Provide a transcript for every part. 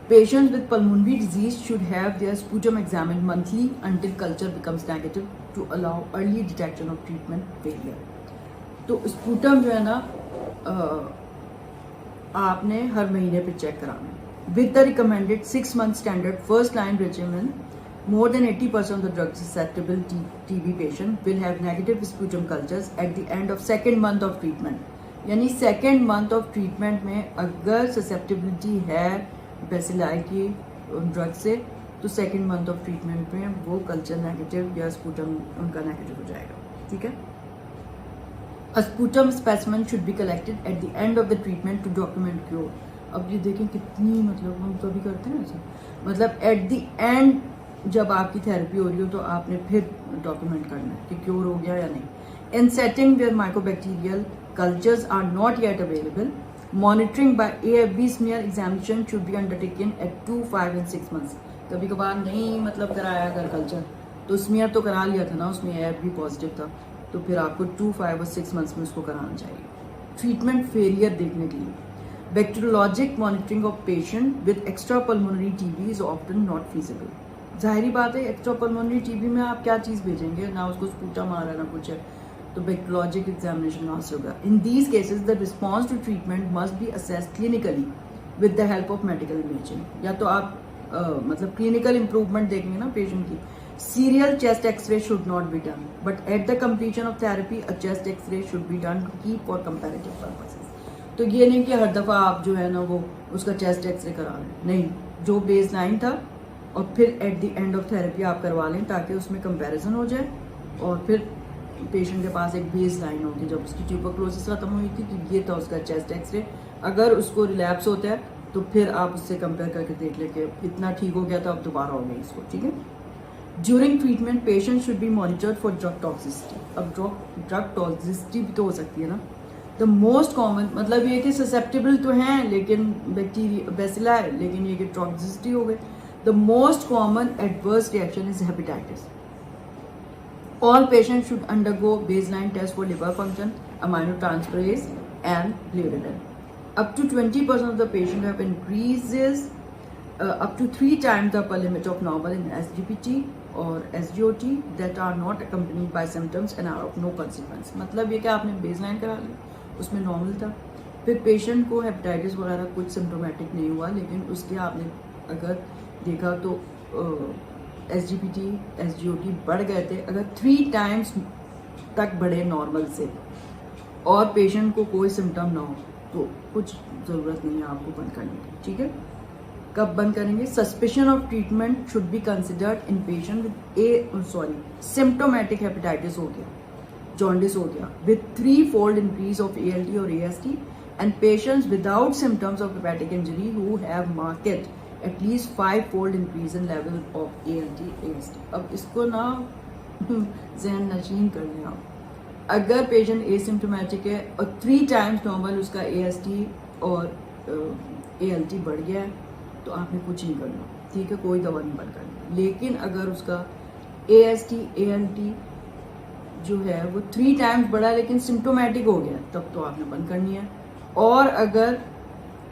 Patients with pulmonary disease should have their sputum examined monthly until culture becomes negative to allow early detection of treatment failure. तो sputum जो है ना आपने हर महीने पे check कराना है with the recommended 6 month standard first line regimen. More than 80% of the drug susceptible TB patient will have negative sputum cultures at the end of second month of treatment. यानी second month of treatment में अगर susceptibility है bacilli की drug से तो second month of treatment में वो culture negative या स्पूटम उनका नेगेटिव हो जाएगा. ठीक है. A sputum specimen should be collected at the end of the treatment to document cure. अब ये देखें कितनी मतलब हम कभी करते हैं ऐसा, मतलब एट द एंड जब आपकी थेरेपी हो रही हो तो आपने फिर डॉक्यूमेंट करना है कि क्योर हो गया या नहीं. In setting where mycobacterial cultures are not yet available, monitoring by AFB smear examination should be undertaken at 2, 5 and 6 months. कभी कभार नहीं मतलब कराया अगर कल्चर तो स्मीयर तो करा लिया था ना, उसमें AFB पॉजिटिव था, तो फिर आपको 2, 5 और 6 मंथ्स में उसको कराना चाहिए. ट्रीटमेंट फेलियर देखने के लिए bacteriologic monitoring of patient with extra pulmonary TB is often not feasible. जाहिर बात है एक्स्ट्रा पल्मोनरी TB में आप क्या चीज़ भेजेंगे, ना उसको स्पूटम आ रहा है ना कुछ है, तो बैक्टीरियोलॉजिक एग्जामिनेशन वहाँ से होगा. In these cases the response to treatment must be assessed clinically with the help of medical imaging. या तो आप मतलब क्लिनिकल इंप्रूवमेंट देखेंगे ना पेशेंट की. Serial chest X-ray should not be done but at the completion of therapy a chest X-ray should be done to keep for comparative purposes. तो ये नहीं कि हर दफ़ा आप जो है ना वो उसका चेस्ट एक्सरे करा लें, नहीं, जो बेस लाइन था और फिर at the end of therapy आप करवा लें ताकि उसमें कंपैरिजन हो जाए और फिर पेशेंट के पास एक बेस लाइन होगी. जब उसकी ट्यूबरक्लोसिस खत्म हुई थी तो ये था उसका चेस्ट एक्सरे. अगर उसको रिलैप्स होता है तो फिर आप उससे कंपेयर करके देख लें कि इतना ठीक हो गया था अब दोबारा हो गया इसको. ठीक है. During treatment patient should be monitored for drug toxicity. अब ड्रग टॉक्सिसिटी भी तो हो सकती है ना. द मोस्ट कॉमन मतलब ये कि ससेप्टिबल तो हैं लेकिन बैक्टीरिया बेसिला है, लेकिन ये कि टॉक्सिसिटी हो गई. The most common adverse reaction is hepatitis. All patients should undergo baseline test for liver function, aminotransferase, and bilirubin. Up to 20% of the patient have increases up to 3 times the upper limit of normal in SGPT or SGOT that are not accompanied by symptoms and are of no consequence. मतलब ये कि आपने baseline करा लिया, उसमें normal था, फिर patient को हेपेटाइटिस वगैरह कुछ सिम्टोमेटिक नहीं हुआ, लेकिन उसके आपने अगर देखा तो SGPT SGOT बढ़ गए थे. अगर 3 टाइम्स तक बढ़े नॉर्मल से और पेशेंट को कोई सिम्टम ना हो तो कुछ ज़रूरत नहीं है आपको बंद करने की. ठीक है. कब बंद करेंगे? Suspicion of treatment should be considered in patient with symptomatic hepatitis हो गया, जॉन्डिस हो गया with 3-fold increase of ALT और AST and patients without symptoms of hepatic injury who have market at least 5-fold increase in level of ALT AST. अब इसको ना जहन नशीन कर लें आप. अगर पेशेंट एसिम्टोमेटिक है और 3 टाइम्स नॉर्मल उसका AST और ALT बढ़ गया है तो आपने कुछ नहीं करना. ठीक है, कोई दवा नहीं बंद करनी. लेकिन अगर उसका AST ALT जो है वो 3 टाइम्स बढ़ा लेकिन सिम्टोमेटिक हो गया तब तो आपने बंद करनी है. और अगर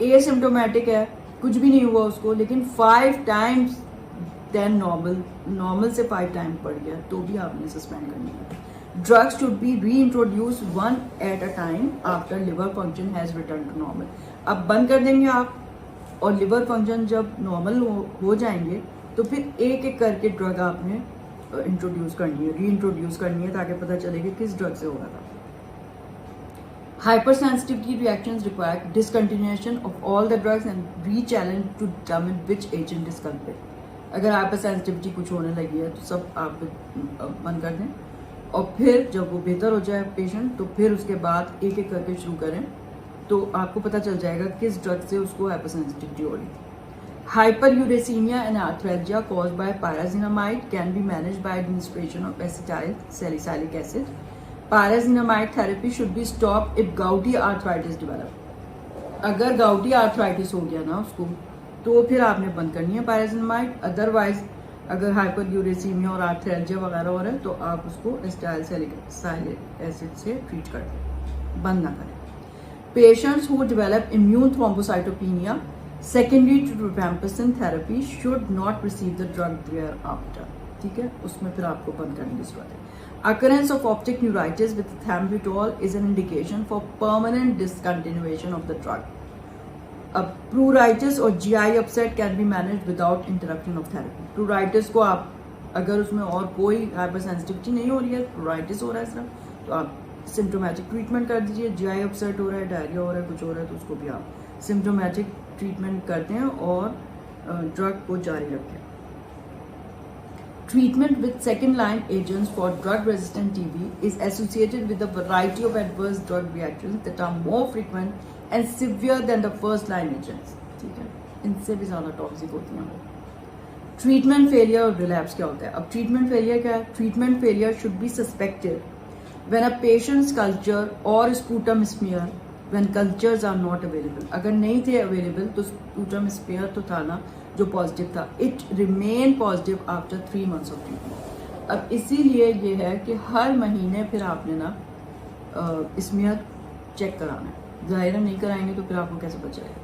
एसिम्टोमेटिक है, कुछ भी नहीं हुआ उसको, लेकिन 5 टाइम्स देन नॉर्मल से 5 टाइम्स बढ़ गया तो भी आपने सस्पेंड करनी है. Drugs should be reintroduce 1 at a time after liver function has return to normal. अब बंद कर देंगे आप और लिवर फंक्शन जब नॉर्मल हो जाएंगे तो फिर एक एक करके ड्रग आपने इंट्रोड्यूस करनी है, री इंट्रोड्यूस करनी है ताकि पता चले कि किस ड्रग से हो रहा था. Hypersensitivity reactions require discontinuation of all the drugs and re-challenge to determine which agent is culprit. अगर hypersensitivity कुछ होने लगी है तो सब आप बंद कर दें और फिर जब वो बेहतर हो जाए पेशेंट तो फिर उसके बाद एक एक करके शुरू करें तो आपको पता चल जाएगा किस ड्रग से उसको hypersensitivity हो रही थी. Hyperuricemia and arthralgia caused by pyrazinamide can be managed by administration of acetyl salicylic acid. Pyrazinamide therapy should be stopped if gouty arthritis develop. अगर gouty arthritis हो गया ना उसको तो फिर आपने बंद करनी है pyrazinamide. अदरवाइज अगर हाइपरयूरेसीमिया और आर्थ्रैल्जिया वगैरह हो रहा है तो आप उसको एसिटाइलसैलिसिलिक एसिड से ट्रीट कर दें, बंद ना करें. Patients who develop immune thrombocytopenia secondary to rifampicin therapy should not receive the drug thereafter. ठीक है, उसमें फिर आपको बंद करने की जरूरत है. Occurrence of optic neuritis with ethambutol is an indication for permanent discontinuation of the drug. अब pruritus और GI upset can be managed without interruption of therapy. Pruritus को आप अगर उसमें और कोई hypersensitivity नहीं हो रही है, pruritus हो रहा है सिर्फ, तो आप सिम्टोमेटिक ट्रीटमेंट कर दीजिए. GI upset हो रहा है, डायरिया हो रहा है, कुछ हो रहा है, तो उसको भी आप सिम्टोमेटिक ट्रीटमेंट करते हैं और ड्रग को जारी रखें. Treatment with second-line agents for drug-resistant TB is associated with a variety of adverse drug reactions that are more frequent and severe than the first-line agents. ठीक है, इनसे भी ज़्यादा टॉक्सिक होती हैं वो. ट्रीटमेंट फेलियर और रिलैप्स क्या होता है? अब ट्रीटमेंट फेलियर क्या है? Treatment failure should be suspected when a patient's culture और sputum smear when cultures are not available. अगर नहीं थे अवेलेबल तो स्पूटम स्मीयर तो था ना जो पॉजिटिव था, it remain positive after 3 months of treatment. अब इसीलिए ये है कि हर महीने फिर आपने ना स्मीयर चेक कराना है. जाहिर नहीं कराएंगे तो फिर आपको कैसे पता चलेगा?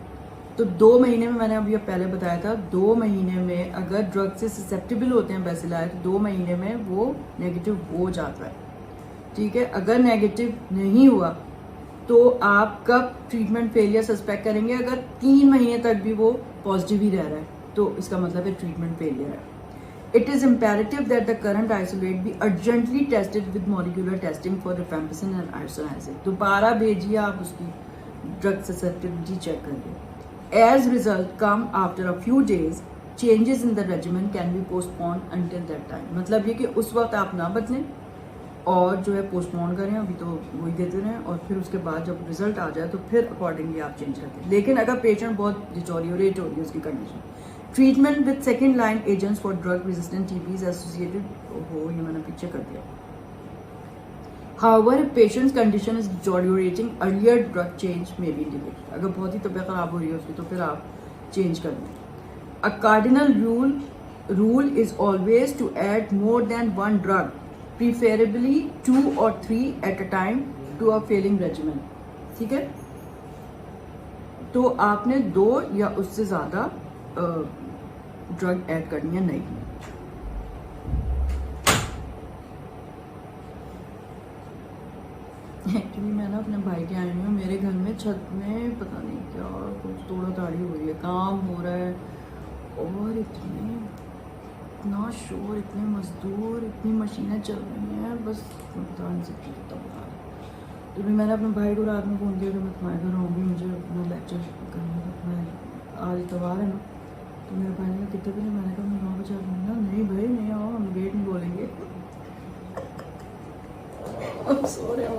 तो 2 महीने में, मैंने अभी पहले बताया था, 2 महीने में अगर ड्रग से ससेप्टेबल होते हैं बेसिलाई तो 2 महीने में वो नेगेटिव हो जाता है. ठीक है, अगर नेगेटिव नहीं हुआ तो आप कब ट्रीटमेंट फेलियर सस्पेक्ट करेंगे? अगर 3 महीने तक भी वो पॉजिटिव ही रह रहा है तो इसका मतलब है ट्रीटमेंट फेलियर है. It is imperative that the current isolate be urgently tested with molecular testing for rifampicin and isoniazid. दोबारा भेजिए आप उसकी ड्रग ससेप्टेबिलिटी चेक करिए. As result come after a few days, changes in the regimen can be postponed until that time. मतलब ये कि उस वक्त आप ना बदलें और जो है पोस्टपोन करें, अभी तो वही देते रहें, और फिर उसके बाद जब रिजल्ट आ जाए तो फिर अकॉर्डिंगली आप चेंज करते हैं. लेकिन अगर पेशेंट बहुत डिटोरियोरेट हो रही है उसकी condition, treatment with second line agents for drug resistant TB is associated हो, ये मैंने पीछे कर दिया. However, if patient's condition is deteriorating, earlier drug change may be indicated. अगर बहुत ही तबीयत खराब हो रही है उसकी तो फिर आप चेंज कर दें. A cardinal rule is always to add more than one drug, preferably 2 or 3 at a time to a failing regimen. ठीक है, तो आपने 2 या उससे ज़्यादा ड्रग ऐड करनी है. नहीं, एक्चुअली मैं ना अपने भाई के आई हुई हूँ. मेरे घर में छत में पता नहीं क्या कुछ तोड़ा ताड़ी हो रही है, काम हो रहा है, और इतना शोर, इतने मजदूर, इतनी मशीनें चल रही हैं, बस मैं बता नहीं सकती कितना बता रहा. तो भी मैंने अपने भाई को रात में फ़ोन किया कि मैं तुम्हारे घर आऊँगी, मुझे अपना लेक्चर करना था. मैं आज इतवार है ना, तो मेरे भाई ने कितने बजे? मैंने कहा मैं 9 बजे आ जाऊँगा. नहीं भाई नहीं आओ, हम लेट नहीं बोलेंगे. अब सो रहे हो.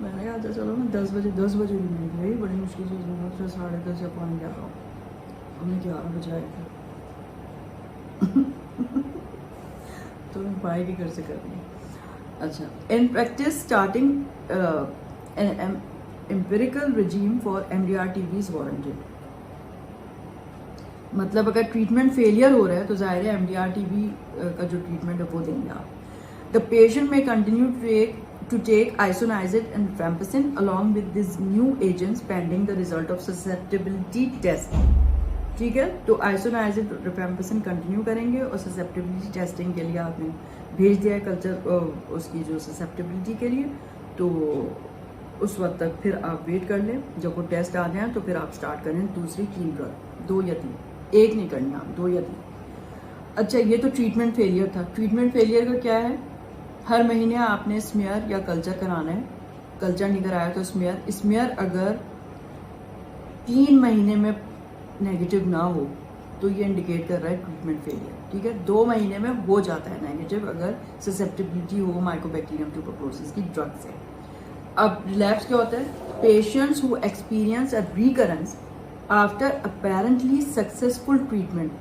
मैंने कहा अच्छा चलो मैं 10 बजे भी नहीं गई, बड़ी मुश्किल से सोना, फिर 10:30 या 11:15 आओ. हमने 11 बजे आए थे. तो मैं भाई के घर से कर रही हूँ. अच्छा, in practice starting empirical regime for MDR TB is warranted. मतलब अगर ट्रीटमेंट फेलियर हो रहा है तो जाहिर है MDR TB का जो ट्रीटमेंट है वो देंगे आप. द पेशेंट में continue to take isoniazid and rifampicin along with these new agents pending the result of susceptibility test. ठीक है, तो isoniazid rifampicin कंटिन्यू करेंगे और susceptibility टेस्टिंग के लिए आपने भेज दिया है कल्चर उसकी जो susceptibility के लिए, तो उस वक्त तक फिर आप वेट कर लें. जब वो टेस्ट आ जाए तो फिर आप स्टार्ट करें दूसरी 3 ड्रग, 2 या 3, 1 नहीं करनी आप, 2 या 3. अच्छा, ये तो ट्रीटमेंट फेलियर था. ट्रीटमेंट फेलियर का क्या है? हर महीने आपने स्मीयर या कल्चर कराना है. कल्चर नहीं कराया तो स्मीयर अगर 3 महीने में नेगेटिव ना हो तो ये इंडिकेट कर रहा है ट्रीटमेंट फेलियर. ठीक है, 2 महीने में हो जाता है नेगेटिव अगर ससेप्टेबिलिटी हो माइकोबैक्टीरियम ट्यूबरकुलोसिस की ड्रग से. अब रिलैप्स क्या होता है? Patients who experience a recurrence after apparently successful treatment.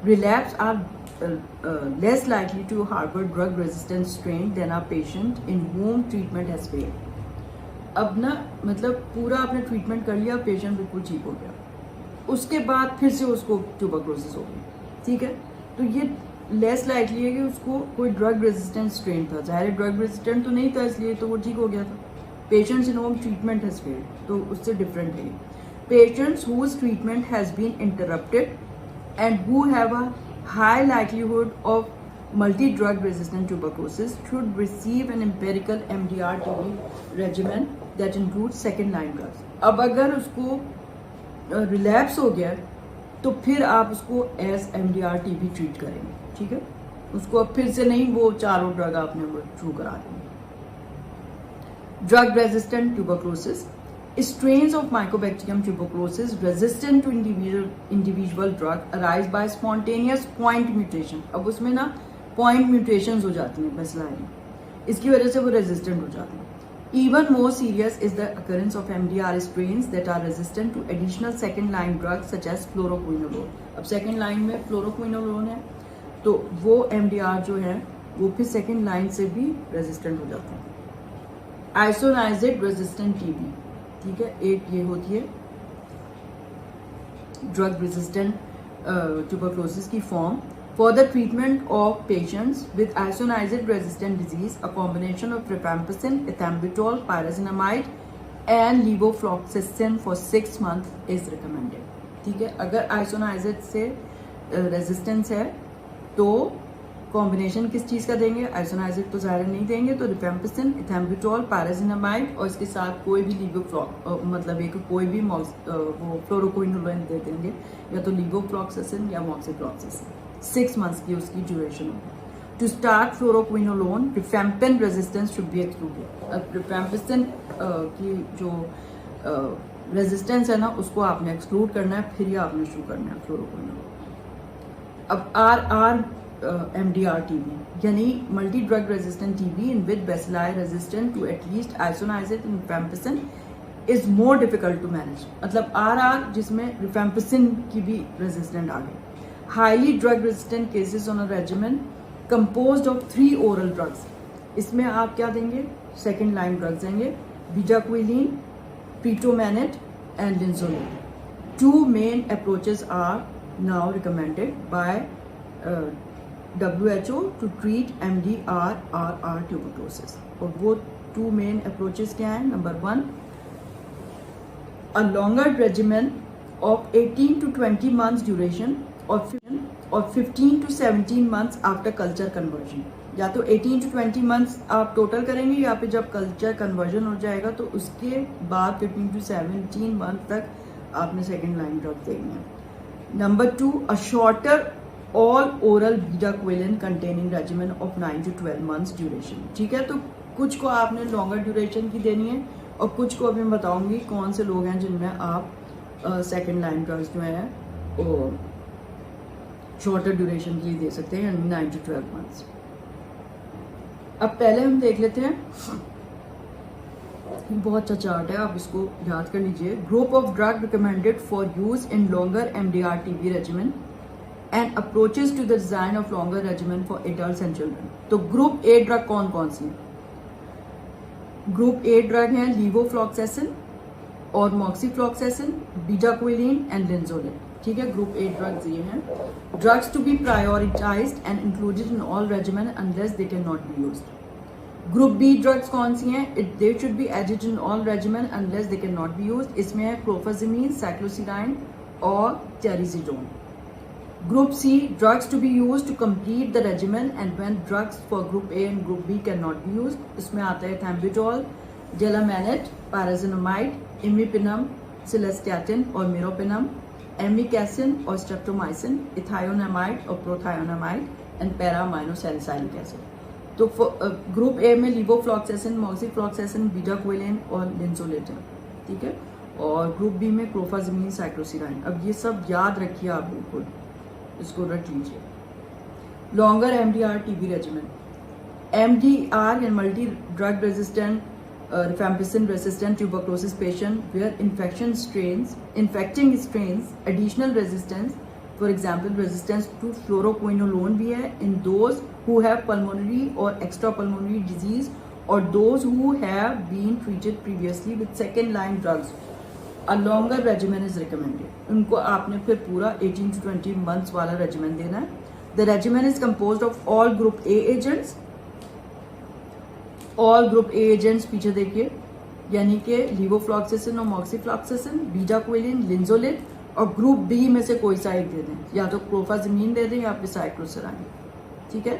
Relapse are less likely to harbor drug resistant strain than a patient in whom treatment has failed. अब ना मतलब पूरा आपने ट्रीटमेंट कर लिया, पेशेंट बिल्कुल ठीक हो गया, उसके बाद फिर से उसको ट्यूबरकुलोसिस हो गई. ठीक है, तो ये लेस लाइकली है कि उसको कोई ड्रग रेजिस्टेंट स्ट्रेन था. ज़ाहिर ड्रग रेजिस्टेंट तो नहीं था इसलिए तो वो ठीक हो गया था. Patients in home treatment has failed, तो उससे डिफरेंट है. Patients whose treatment has been interrupted and who have a high likelihood of multi-drug resistant tuberculosis should receive an empirical MDR-TB regimen that includes second line drugs. अब अगर उसको relapse हो गया तो फिर आप उसको एज MDR-TB ट्रीट करेंगे, ठीक है। उसको अब फिर से नहीं वो चारों ड्रग आपने वो शुरू करा देंगे। Drug resistant tuberculosis, strains of Mycobacterium tuberculosis resistant to individual drug arise by spontaneous point mutation। अब उसमें ना point mutations हो जाती हैं बेसिलाई में, इसकी वजह से वो resistant हो जाती हैं। Even more serious is the occurrence of MDR strains that are resistant to additional second line drugs such as fluoroquinolone। अब second line में fluoroquinolone है तो वो MDR जो है वो फिर second line से भी resistant हो जाते हैं। Isoniazid resistant TB, ठीक है, एक ये होती है ड्रग रेजिस्टेंट ट्यूबरक्लोसिस की form. For the treatment of patients with isoniazid resistant disease a combination of rifampicin, ethambutol, pyrazinamide and levofloxacin for 6 months is recommended, ठीक है। अगर आइसोनाइजिड से रेजिस्टेंस है तो कॉम्बिनेशन किस चीज़ का देंगे, आइसोनाइजिड तो ज़ाहिर नहीं देंगे, तो रिफैम्पिसिन, एथेम्बुटोल, पायराजिनामाइड और इसके साथ कोई भी मतलब एक कोई भी वो फ्लोरोक्विनोलोन दे देंगे, या तो लीवोफ्लॉक्सिसिन या मॉक्सिफ्लॉक्सिसिन। 6 months की उसकी ड्यूरेशन होगी। To start fluoroquinolone rifampin resistance should be excluded. अब रिफैम्पिसिन की जो रेजिस्टेंस है ना उसको आपने एक्सक्लूड करना है, फिर ही आपने शुरू करना है फ्लोरोक्विनोलोन। अब MDR-TB यानी multi drug resistant TB in with bacilli resistant to at least isoniazid and rifampicin is more difficult to manage. मतलब RR जिसमें रिफैम्पिसिन की भी रेजिस्टेंट आ गई। Highly drug resistant cases on a regimen composed of 3 oral drugs. इसमें आप क्या देंगे, सेकेंड लाइन ड्रग्स देंगे, bedaquiline, pretomanid and linezolid. 2 main approaches are now recommended by WHO to treat MDR-RR tuberculosis। और वो 2 main approaches क्या हैं? Number 1, a longer regimen of 18 to 20 months duration और 15 to 17 months after culture conversion। या तो 18 to 20 months आप total करेंगे या फिर जब कल्चर कन्वर्जन हो जाएगा तो उसके बाद 15 to 17 months तक आपने सेकेंड लाइन ड्रग देनी है। Number 2, a shorter all oral bedaquiline containing regimen of 9 to 12 months duration, ठीक है। तो कुछ को आपने लॉन्गर ड्यूरेशन की देनी है और कुछ को अभी मैं बताऊंगी कौन से लोग हैं जिनमें आप सेकेंड लाइन ड्रग्स जो है वो शॉर्टर ड्यूरेशन की दे सकते हैं, यानी 9 to 12 months। अब पहले हम देख लेते हैं, बहुत अच्छा चार्ट है, आप इसको याद कर लीजिए। Group of drug recommended for use in longer MDR-TB regimen and approaches to the design of longer regimen for adults and children. तो ग्रुप ए ड्रग कौन कौन सी है? ग्रुप ए ड्रग है लीवोफ्लॉक्सिसिन और मॉक्सिफ्लॉक्सिसिन, बीटाक्विलीन एंड लिंजोलेट, ठीक है। ग्रुप ए ड्रग्स ये हैं। Drugs to be prioritized and included in all regimen unless they can not be used. Group B drugs कौन सी हैं? They should be added in all regimen unless they can not be used. इसमें है क्लोफाजिमीन, साइक्लोसिडाइन और टेरिजिडोन। Group C, drugs to be used to complete the regimen and when drugs for Group A and Group B cannot be used, इसमें आता है एथेम्बुटोल, जेलामेनेट, pyrazinamide, इमिपिनम, सिलेस्टैटिन और मिरोपिनम, एमिकैसिन और streptomycin, इथायोनामाइड और प्रोथायोनामाइड and पैरामाइनोसैलिसाइलिक acid. तो ग्रुप ए में लीवोफ्लॉक्सिसिन, मॉक्सिफ्लॉक्सिसिन, बीटाक्विलीन और लिंजोलेट है, ठीक है। और ग्रुप बी में क्लोफाजिमीन, साइक्लोसिडाइन। अब ये सब याद रखिए, आप बिल्कुल इसको रख लीजिए। Longer MDR-TB regimen, MDR and multi drug resistant rifampicin resistant tuberculosis patient where infecting strains additional resistance, for example resistance to fluoroquinolone भी है in those who have pulmonary or extrapulmonary disease or those who have been treated previously with second line drugs। A longer regimen is recommended। उनको आपने फिर पूरा 18 to 20 months वाला regimen देना है। The regimen is composed of all group A agents। all group A agents पीछे देखिए, यानी कि लीवोफ्लॉक्सासिन और मॉक्सीफ्लॉक्सासिन, बीटाक्विलिन, लिंजोलिट, और ग्रुप बी में से कोई सा एक दे दें, या तो क्लोफाजमीन दे दें या फिर साइक्लोसराइन। ठीक है,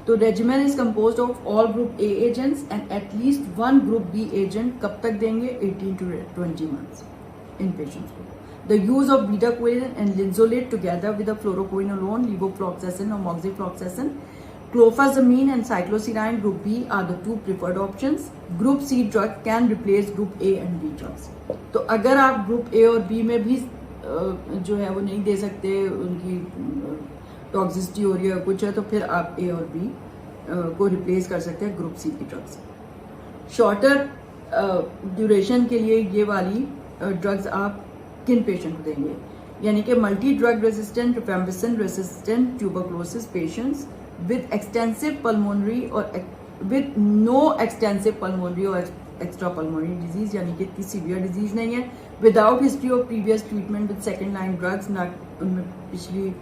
तो regimen is composed of all group A agents and at least one group B agent. कब तक देंगे? 18 to 20 months इन पेशेंट्स को। The use of betaquilin and linzolid together with the fluoroquinolone, levofloxacin or moxifloxacin, clofazimine and cycloserine group B are the two preferred options. Group C drug can replace group A and B drugs. तो अगर आप group A और B में भी जो है वो नहीं दे सकते, उनकी टॉक्सिसिटी हो रही है कुछ है, तो फिर आप ए और बी को रिप्लेस कर सकते हैं ग्रुप सी की ड्रग्स। शॉर्टर ड्यूरेशन के लिए ये वाली ड्रग्स आप किन पेशेंट को देंगे? यानी कि multi drug resistant, rifampicin resistant tuberculosis patients with extensive pulmonary और विद नो एक्सटेंसिव पल्मोनरी और एक्स्ट्रा पल्मोनरी डिजीज, यानी कि इतनी सीवियर डिजीज नहीं है, without history of previous treatment with second line drugs, ना उनमें पिछली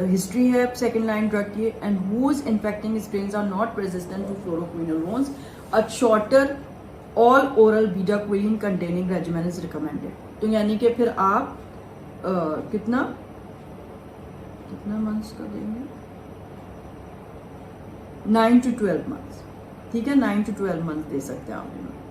हिस्ट्री है सेकेंड लाइन ड्रग की, and whose infecting strains are not resistant to fluoroquinolones. A shorter all oral bedaquiline containing regimen is recommended. तो यानी कि फिर आप कितना मंथ्स का देंगे? 9 to 12 months। ठीक है, 9 to 12 months दे सकते हैं आप इन्हें।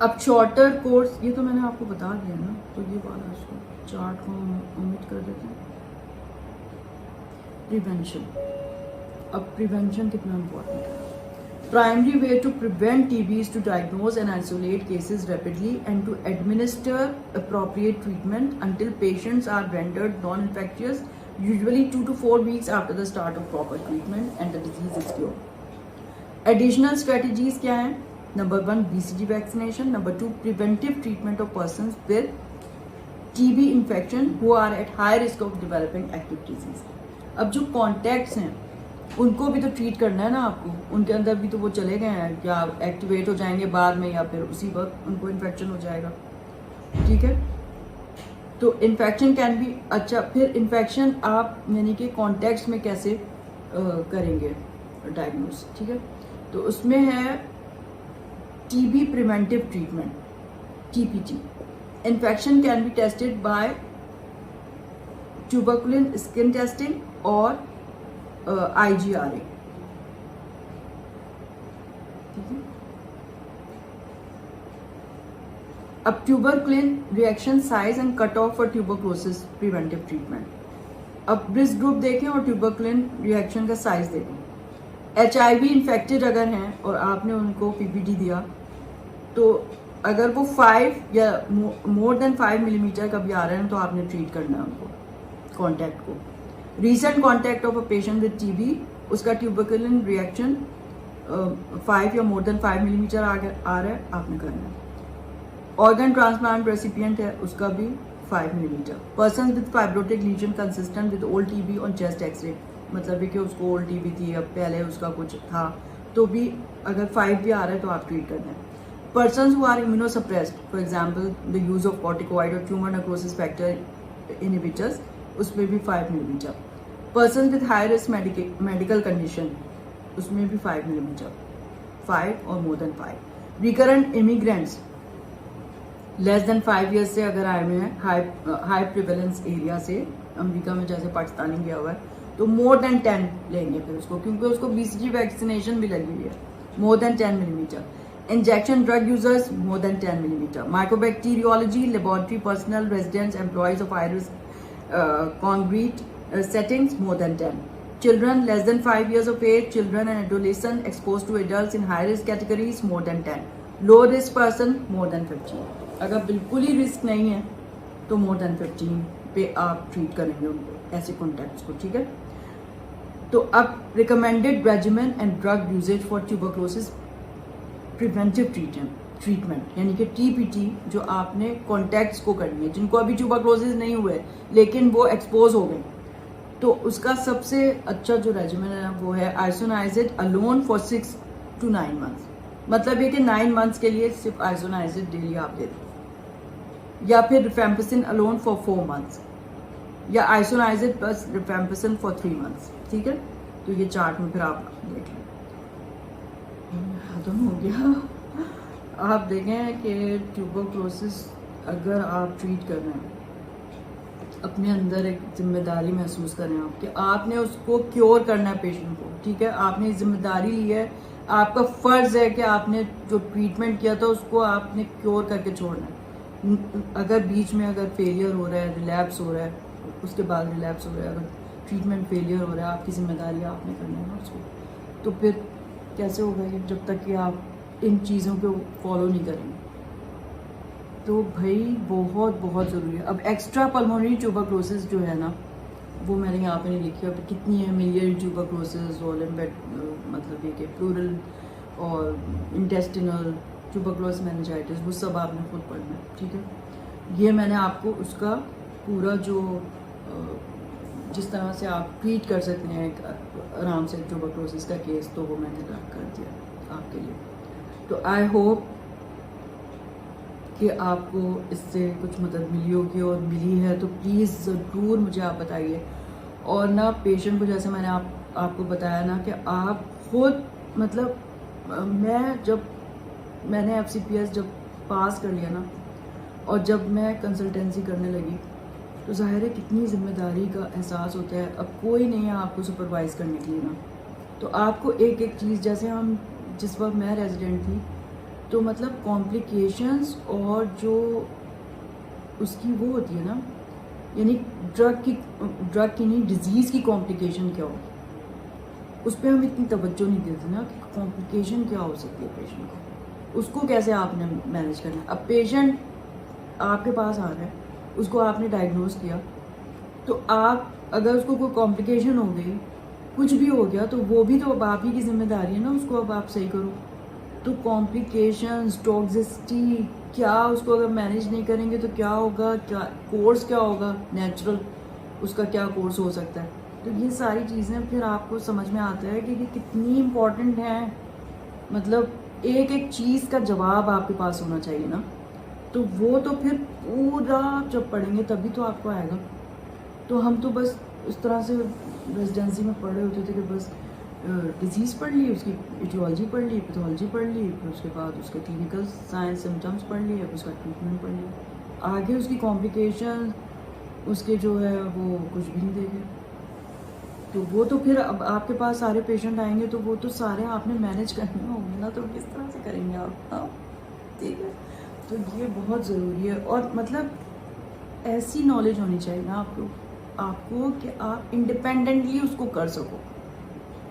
अब शॉर्टर कोर्स, ये तो मैंने आपको बता दिया ना, तो ये वाला इसको चार्ट को ओमिट कर देते हैं। प्रिवेंशन, अब प्रिवेंशन कितना इम्पोर्टेंट है। Primary way to prevent TB is to diagnose and isolate cases rapidly and to administer appropriate treatment until patients are rendered non-infectious, usually 2 to 4 weeks after the start of proper treatment and the disease is cured. Additional strategies क्या हैं? Number 1, BCG vaccination. Number 2, preventive treatment of persons with TB infection who are at high risk of developing active disease. अब जो contacts हैं उनको भी तो treat करना है ना आपको, उनके अंदर भी तो वो चले गए हैं, क्या एक्टिवेट हो जाएंगे बाद में या फिर उसी वक्त उनको इन्फेक्शन हो जाएगा। ठीक है, तो इन्फेक्शन कैन बी, अच्छा फिर इन्फेक्शन आप यानी कि कॉन्टेक्ट्स में कैसे करेंगे डायग्नोस। ठीक है, तो उसमें है TB preventive treatment, TPT. Infection can be tested by tuberculin skin testing और IgRA। अब tuberculin reaction size and cut off for tuberculosis preventive treatment. अब रिस्क ग्रुप देखें और ट्यूबरकुलिन रिएक्शन का साइज देखें। HIV इन्फेक्टेड अगर हैं और आपने उनको PPT दिया, तो अगर वो 5 या मोर देन 5 मिलीमीटर का भी आ रहे हैं तो आपने ट्रीट करना है उनको कॉन्टैक्ट को। Recent contact of a patient with TB, उसका ट्यूबरकुलिन रिएक्शन 5 या मोर देन 5 मिलीमीटर आ रहा है, आपने करना है। ऑर्गन ट्रांसप्लांट रेसिपिएंट है, उसका भी 5 millimetre. Person with fibrotic lesion consistent with old TB on chest X-ray, मतलब है कि उसको ओल्ड TB थी, अब पहले उसका कुछ था, तो भी अगर 5 भी आ रहा है तो आप ट्रीट करना है। Person who are immunosuppressed, for example the use of corticoid और ट्यूमर नेक्रोसिस फैक्टर इनहिबिटर्स, उसमें भी 5 millimetre. Person with high risk medical condition, उसमें भी 5 मिलीमीटर, 5 और more than 5। Recurrent immigrants less than 5 years से अगर आए हुए हैं हाई प्रिवेलेंस एरिया से, अमेरिका में जैसे पाकिस्तानी गया हुआ है, तो मोर देन 10 लेंगे फिर उसको, क्योंकि उसको BCG वैक्सीनेशन भी लगी हुई है। More than 10 millimetre. Injection drug users more than 10 millimetre. Mycobacteriology laboratory personnel residents employees of high risk congregate settings more than 10. Children less than 5 years of age, children and adolescents exposed to adults in high risk categories more than 10. Low risk person more than 15. अगर बिल्कुल ही risk नहीं है तो more than 15 पे आप treat करेंगे उनको, ऐसे कॉन्टैक्ट्स को। ठीक है, तो अब recommended regimen and drug usage for tuberculosis preventive treatment, यानी कि TPT जो आपने कॉन्टैक्ट्स को करनी है, जिनको अभी ट्यूबरक्लोसिस नहीं हुए लेकिन वो एक्सपोज हो गए, तो उसका सबसे अच्छा जो रेजिमेन है वो है आइसोनाइजिड अलोन फॉर 6 to 9 months। मतलब ये कि 9 months के लिए सिर्फ आइसोनाइजिड डेली आप दे दें, या फिर रिफेम्पिसिन अलोन फॉर 4 months, या आइसोनाइजिड प्लस रिफेम्पिसिन फॉर 3 months। ठीक है, तो ये चार्ट में फिर आप देख लें। खत्म हो गया। आप देखें कि ट्यूबरक्लोसिस अगर आप ट्रीट कर रहे हैं, अपने अंदर एक जिम्मेदारी महसूस करें आप कि आपने उसको क्योर करना है पेशेंट को, ठीक है, आपने जिम्मेदारी ली है, आपका फ़र्ज़ है कि आपने जो ट्रीटमेंट किया था उसको आपने क्योर करके छोड़ना है। अगर बीच में अगर फेलियर हो रहा है, रिलैप्स हो रहा है, उसके बाद रिलैप्स हो रहा है, अगर ट्रीटमेंट फेलियर हो रहा है, आपकी जिम्मेदारी आपने करनी है उसको, तो फिर कैसे होगा ये, जब तक कि आप इन चीज़ों को फॉलो नहीं करेंगे। तो भाई बहुत बहुत ज़रूरी है। अब एक्स्ट्रा पल्मोनरी ट्यूबरक्लोसिस जो है ना, वो मैंने यहाँ पे नहीं लिखी अब कितनी है, मिलियन ट्यूबरक्लोसिस और मतलब ये कि प्लूरल और इंटेस्टिनल ट्यूबरक्लोसिस मेनिंजाइटिस, वो सब आपने खुद पढ़ना है, ठीक है। ये मैंने आपको उसका पूरा जो जिस तरह से आप ट्रीट कर सकते हैं आराम से ट्यूबरक्लोसिस का केस, तो वो मैंने कर दिया आपके लिए। तो आई होप कि आपको इससे कुछ मदद मिली होगी, और मिली है तो प्लीज़ ज़रूर मुझे आप बताइए। और ना पेशेंट को, जैसे मैंने आपको बताया ना कि आप खुद मतलब मैंने FCPS जब पास कर लिया ना, और जब मैं कंसल्टेंसी करने लगी, तो ज़ाहिर है कितनी ज़िम्मेदारी का एहसास होता है। अब कोई नहीं है आपको सुपरवाइज़ करने के लिए ना, तो आपको एक एक चीज़, जैसे हम जिस वक्त मैं रेजिडेंट थी, तो मतलब कॉम्प्लिकेशंस और जो उसकी वो होती है ना, यानी ड्रग की नहीं, डिजीज़ की कॉम्प्लिकेशन क्या हो, उस पर हम इतनी तवज्जो नहीं देते ना कि कॉम्प्लिकेशन क्या हो सकती है पेशेंट को, उसको कैसे आपने मैनेज करना है। अब पेशेंट आपके पास आ रहा है, उसको आपने डायग्नोज किया, तो आप अगर उसको कोई कॉम्प्लिकेशन हो गई, कुछ भी हो गया, तो वो भी तो अब आप ही की जिम्मेदारी है ना, उसको अब आप सही करो। तो कॉम्प्लिकेशंस, टॉक्सिसिटी क्या, उसको अगर मैनेज नहीं करेंगे तो क्या होगा, क्या कोर्स क्या होगा नेचुरल, उसका क्या कोर्स हो सकता है। तो ये सारी चीज़ें फिर आपको समझ में आता है कि कितनी इम्पोर्टेंट है। मतलब एक एक चीज़ का जवाब आपके पास होना चाहिए ना, तो वो तो फिर पूरा जब पढ़ेंगे तभी तो आपको आएगा। तो हम तो बस उस तरह से रेजिडेंसी में पढ़े होते थे कि बस डिजीज़ पढ़ ली, उसकी इटियोलॉजी पढ़ ली, पैथोलॉजी पढ़ ली, फिर उसके बाद उसके क्लिनिकल साइंस सिम्टम्स पढ़ लिए, फिर उसका ट्रीटमेंट पढ़ लिया, आगे उसकी कॉम्प्लिकेशन उसके जो है वो कुछ भी नहीं देखे। तो वो तो फिर अब आपके पास सारे पेशेंट आएंगे, तो वो तो सारे आपने मैनेज करने होंगे ना, तो किस तरह से करेंगे आप? हाँ, ठीक है। तो ये बहुत ज़रूरी है, और मतलब ऐसी नॉलेज होनी चाहिए ना आपको कि आप इंडिपेंडेंटली उसको कर सको,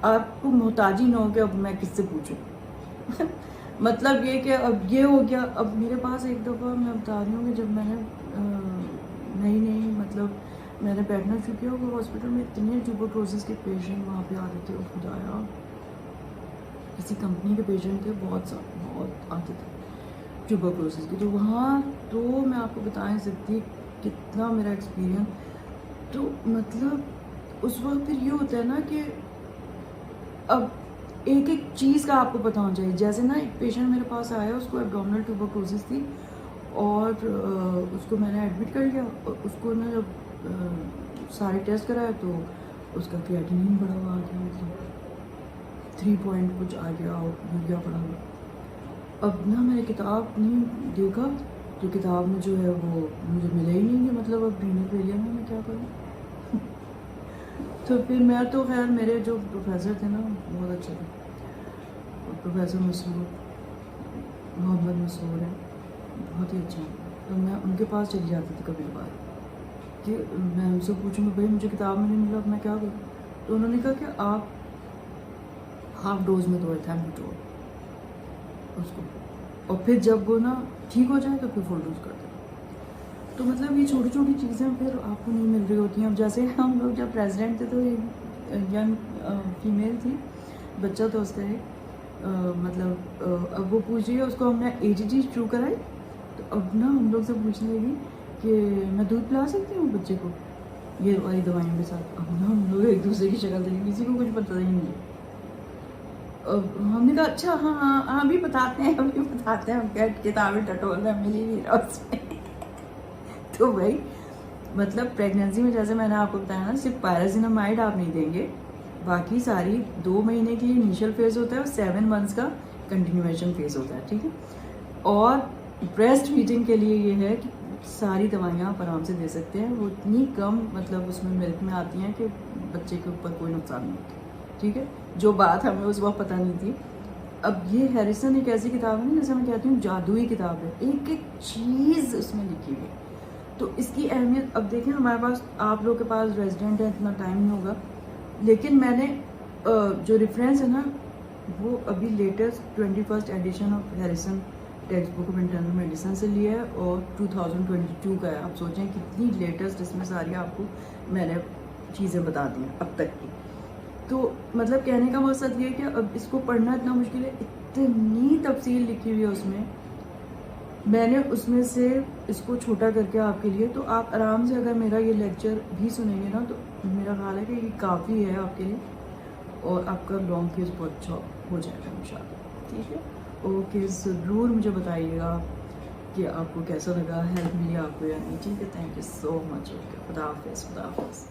आपको मोहताजी ना हो कि अब मैं किससे पूछूं। मतलब ये कि अब ये हो गया। अब मेरे पास एक दफ़ा मैं बता रही हूँ कि जब मैंने नई मतलब मैंने बैठना शुरू किया, वो हॉस्पिटल में इतने ट्यूबरक्लोसिस के पेशेंट वहाँ पे आते थे, खुदाया किसी कंपनी के पेशेंट थे, बहुत आते थे ट्यूबरक्लोसिस के। तो वहाँ तो मैं आपको बता नहीं सकती कितना मेरा एक्सपीरियंस। तो मतलब उस वक्त फिर ये होता है ना कि अब एक एक चीज़ का आपको पता होना चाहिए। जैसे ना एक पेशेंट मेरे पास आया, उसको एब्डोमिनल ट्यूबरक्लोसिस थी, और उसको मैंने एडमिट कर लिया, और उसको ना जब सारे टेस्ट कराए तो उसका क्रिएटिनिन बढ़ा हुआ आ गया, मतलब 3 पॉइंट कुछ आ गया, और यूरिया बढ़ा हुआ। अब ना मैंने किताब नहीं देखा, तो किताब में जो है वो मुझे मिला ही नहीं कि मतलब अब रीनल फेलियर में मैं क्या करूँ। तो फिर मैं तो खैर, मेरे जो प्रोफेसर थे ना बहुत अच्छे थे, और प्रोफेसर मसूर, मोहम्मद मसूर है, बहुत ही अच्छा। तो मैं उनके पास चली जाती थी कभी कभार कि मैं उनसे पूछूँगी भाई मुझे किताब में नहीं मिला, अब मैं क्या करूँ। तो उन्होंने कहा कि आप हाफ डोज में दो एथैम्बुटोल उसको, और फिर जब वो ना ठीक हो जाए तो फिर फुल डोज कर दें। तो मतलब ये छोटी छोटी चीज़ें फिर आपको नहीं मिल रही होती हैं। अब जैसे हम लोग जब प्रेसिडेंट थे, तो यंग फीमेल थी, बच्चा तो उसका है, मतलब अब वो पूछ रही है, उसको हमने AGT शुरू कराई, तो अब ना हम लोग से पूछने लगी कि मैं दूध पिला सकती हूँ बच्चे को ये वाली दवाइयों के साथ। अब ना हम लोग एक दूसरे की शक्ल देखें, किसी को कुछ पता ही नहीं है। अब हमने कहा अच्छा हाँ अभी बताते हैं, हम क्या किताबें टटोल रहे मिली भी उसमें। तो भाई मतलब प्रेगनेंसी में जैसे मैंने आपको बताया ना, सिर्फ पायरासिनामाइड आप नहीं देंगे, बाकी सारी 2 महीने के लिए इनिशियल फेज होता है, और 7 मंथ्स का कंटिन्यूएशन फेज होता है, ठीक है। और ब्रेस्ट फीडिंग के लिए ये है कि सारी दवाइयाँ आप आराम से दे सकते हैं, वो इतनी कम मतलब उसमें मिल्क में आती हैं कि बच्चे के ऊपर कोई नुकसान नहीं होता, ठीक है। जो बात हमें उस वक्त पता नहीं थी। अब ये हैरिसन एक ऐसी किताब है ना, जैसे मैं कहती हूँ जादुई किताब है, एक एक चीज़ उसमें लिखी हुई है। तो इसकी अहमियत अब देखें, हमारे पास आप लोग के पास रेजिडेंट है, इतना टाइम नहीं होगा, लेकिन मैंने जो रेफरेंस है ना वो अभी latest 21st edition of Harrison textbook of internal medicine से लिया है और 2022 का है। आप सोचें कितनी लेटेस्ट इसमें सारी आपको मैंने चीज़ें बता दी हैं अब तक की। तो मतलब कहने का मकसद ये है कि अब इसको पढ़ना इतना मुश्किल है, इतनी तफसील लिखी हुई है उसमें। मैंने उसमें से इसको छोटा करके आपके लिए, तो आप आराम से अगर मेरा ये लेक्चर भी सुनेंगे ना तो मेरा ख्याल है कि ये काफ़ी है आपके लिए और आपका लॉन्ग फेज बहुत अच्छा हो जाएगा इंशाल्लाह, ठीक है। ओके, ज़रूर मुझे बताइएगा कि आपको कैसा लगा, हेल्प मिली आपको या नहीं, ठीक है। Thank you so much. Okay, खुदा हाफिज़, खुदा हाफिज़।